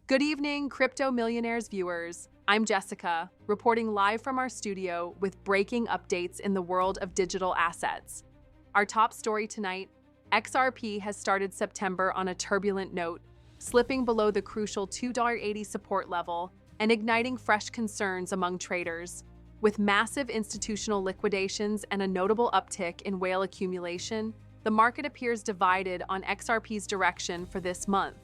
Good evening, Crypto Millionaires viewers. I'm Jessica, reporting live from our studio with breaking updates in the world of digital assets. Our top story tonight, XRP has started September on a turbulent note, slipping below the crucial $2.80 support level and igniting fresh concerns among traders. With massive institutional liquidations and a notable uptick in whale accumulation, the market appears divided on XRP's direction for this month.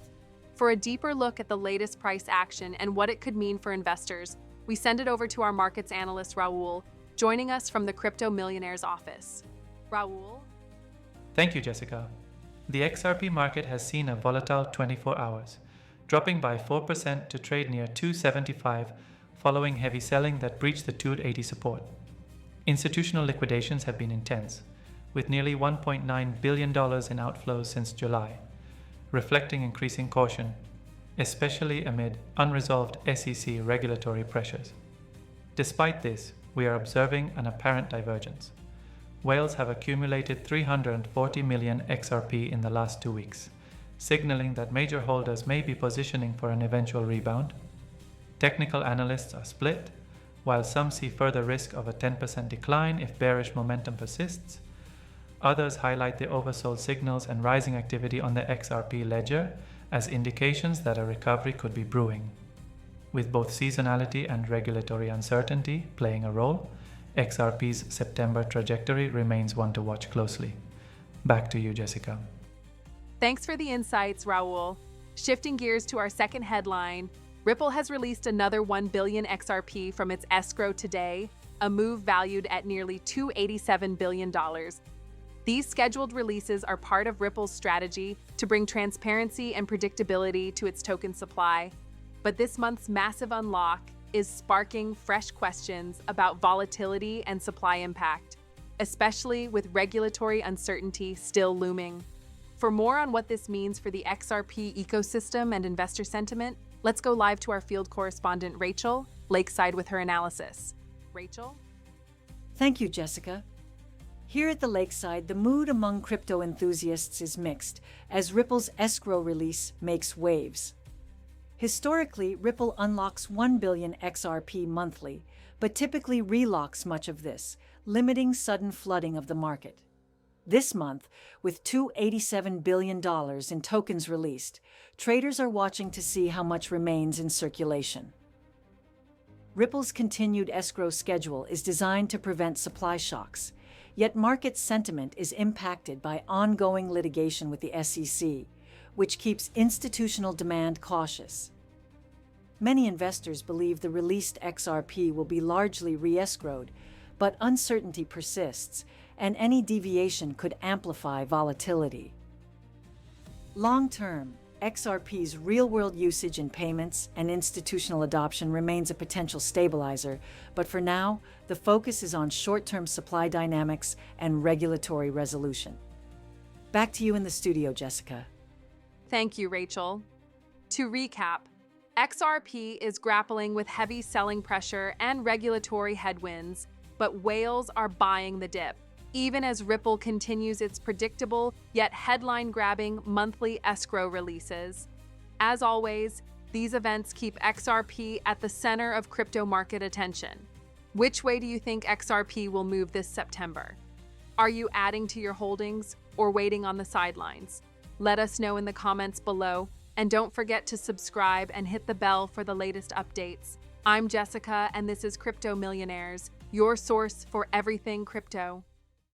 For a deeper look at the latest price action and what it could mean for investors, we send it over to our markets analyst, Raul, joining us from the Crypto Millionaires office. Raul? Thank you, Jessica. The XRP market has seen a volatile 24 hours, dropping by 4% to trade near 275 following heavy selling that breached the 280 support. Institutional liquidations have been intense, with nearly $1.9 billion in outflows since July, reflecting increasing caution, especially amid unresolved SEC regulatory pressures. Despite this, we are observing an apparent divergence. Whales have accumulated 340 million XRP in the last 2 weeks, signaling that major holders may be positioning for an eventual rebound. Technical analysts are split, while some see further risk of a 10% decline if bearish momentum persists. Others highlight the oversold signals and rising activity on the XRP ledger as indications that a recovery could be brewing. With both seasonality and regulatory uncertainty playing a role, XRP's September trajectory remains one to watch closely. Back to you, Jessica. Thanks for the insights, Raul. Shifting gears to our second headline, Ripple has released another 1 billion XRP from its escrow today, a move valued at nearly $287 billion. These scheduled releases are part of Ripple's strategy to bring transparency and predictability to its token supply. But this month's massive unlock is sparking fresh questions about volatility and supply impact, especially with regulatory uncertainty still looming. For more on what this means for the XRP ecosystem and investor sentiment, let's go live to our field correspondent Rachel, Lakeside, with her analysis. Rachel? Thank you, Jessica. Here at the Lakeside, the mood among crypto enthusiasts is mixed, as Ripple's escrow release makes waves. Historically, Ripple unlocks 1 billion XRP monthly, but typically relocks much of this, limiting sudden flooding of the market. This month, with $287 billion in tokens released, traders are watching to see how much remains in circulation. Ripple's continued escrow schedule is designed to prevent supply shocks, yet market sentiment is impacted by ongoing litigation with the SEC, which keeps institutional demand cautious. Many investors believe the released XRP will be largely re-escrowed, but uncertainty persists, and any deviation could amplify volatility. Long-term, XRP's real-world usage in payments and institutional adoption remains a potential stabilizer, but for now, the focus is on short-term supply dynamics and regulatory resolution. Back to you in the studio, Jessica. Thank you, Rachel. To recap, XRP is grappling with heavy selling pressure and regulatory headwinds, but whales are buying the dip, even as Ripple continues its predictable yet headline-grabbing monthly escrow releases. As always, these events keep XRP at the center of crypto market attention. Which way do you think XRP will move this September? Are you adding to your holdings or waiting on the sidelines? Let us know in the comments below, and don't forget to subscribe and hit the bell for the latest updates. I'm Jessica, and this is Crypto Millionaires, your source for everything crypto.